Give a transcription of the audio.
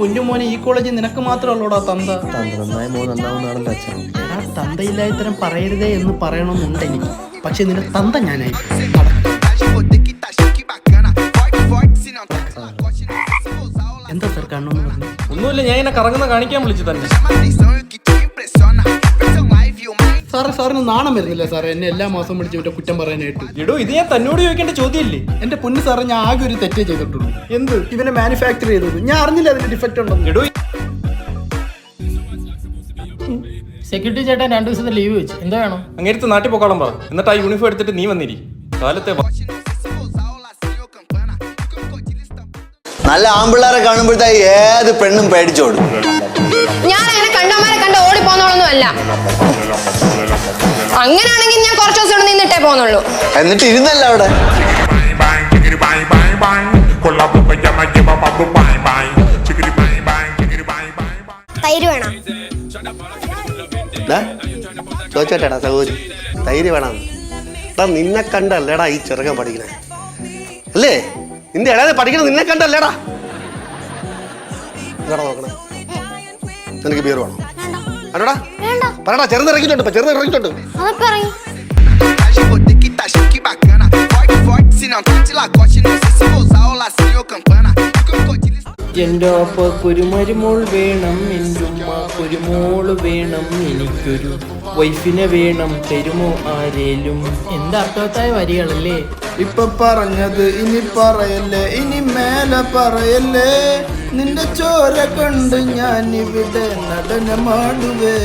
പൊന്നുമോനെ ഈ കോളേജിൽ നിനക്ക് മാത്രമല്ലോടാ തന്ത. നന്നായി മോൻ നന്നാവുന്നതാണല്ലോ അച്ഛൻ. എടാ തന്തയില്ലാ ഇത്തരം പറയരുതേ എന്ന് പറയണമെന്നുണ്ട് എനിക്ക്. പക്ഷെ നിന്റെ തന്ത ഞാനായി. എന്താ സാർ കണ്ണൊന്ന് പറഞ്ഞു? ഒന്നുമില്ല, ഞാൻ ഇങ്ങനെ കറങ്ങുന്ന കാണിക്കാൻ വിളിച്ചു തന്നെ. സാറിന് നാണം വരുന്നില്ല സാറേ എന്നെ എല്ലാ മാസവും വിളിച്ച് മറ്റേ കുറ്റം പറയാനായിട്ട്? എടോ, ഇത് ഞാൻ തന്നോട് ചോദിക്കേണ്ട ചോദ്യമില്ലേ? എന്റെ പൊന്നു സാറേ, ഞാൻ ആകെ ഒരു തെറ്റേ ചെയ്തിട്ടുള്ളൂ. എന്ത്? ഇവനെ മാനുഫാക്ചർ ചെയ്തത്. ഞാൻ അറിഞ്ഞില്ല അതിന്റെ ഡിഫക്റ്റ് ഉണ്ടെന്ന്. എടോ, സെക്യൂരിറ്റി ചേട്ടൻ 2 ദിവസത്തെ ലീവ് വെച്ചു. എന്താ വേണം? അങ്ങേരത്ത് നാട്ടിൽ പോക്കോളം പറ. എന്നിട്ട് ആ യൂണിഫോം എടുത്തിട്ട് നീ വന്നിരി. കാലത്തെ നല്ല ആമ്പിള്ളേരെ കാണുമ്പോഴത്തേ ഏത് പെണ്ണും പേടിച്ചോടും. ഞാൻ അങ്ങനെ കണ്ടമാരെ കണ്ട് ഓടി പോന്നോളൊന്നും അല്ല. അങ്ങനെയാണെങ്കിൽ ഞാൻ കുറച്ച് ദിവസം ഇവിടെ നിന്നിട്ടേ പോന്നുള്ളൂ. എന്നിട്ട് ഇരുന്നല്ല അവിടെ. തൈര് വേണം? ചോദിച്ചോട്ടേടാ സഹോദരി, തൈര് വേണം? എടാ നിന്നെ കണ്ടല്ലേടാ ഈ ചെറുക്കൻ പഠിക്കണേ അല്ലേ? നിന്റെ ഇടയിൽ പഠിക്കണം നിന്നെ കണ്ടല്ലേടാ. എന്താടാ നോക്കണേ? നിനക്ക് ബിയർ വേണോ? അല്ലടാ പറയടാ. ചെറുതിറങ്ങിയിട്ടുണ്ട്. ചെറുതിറങ്ങിയിട്ടുണ്ട്. എന്റെ ഒപ്പ കുരുമരുമോൾ വേണം, എൻ്റെ ഉമ്മ കുരുമോള് വേണം, എനിക്കൊരു വൈഫിനെ വേണം, തരുമോ ആരേലും. എന്താ അർത്ഥവത്തായ വരികളല്ലേ? ഇപ്പൊ പറഞ്ഞത് ഇനി പറയല്ലേ, ഇനി മേലെ പറയല്ലേ. നിന്റെ ചോര കണ്ട് ഞാൻ ഇവിടെ നടനമാടുവേ.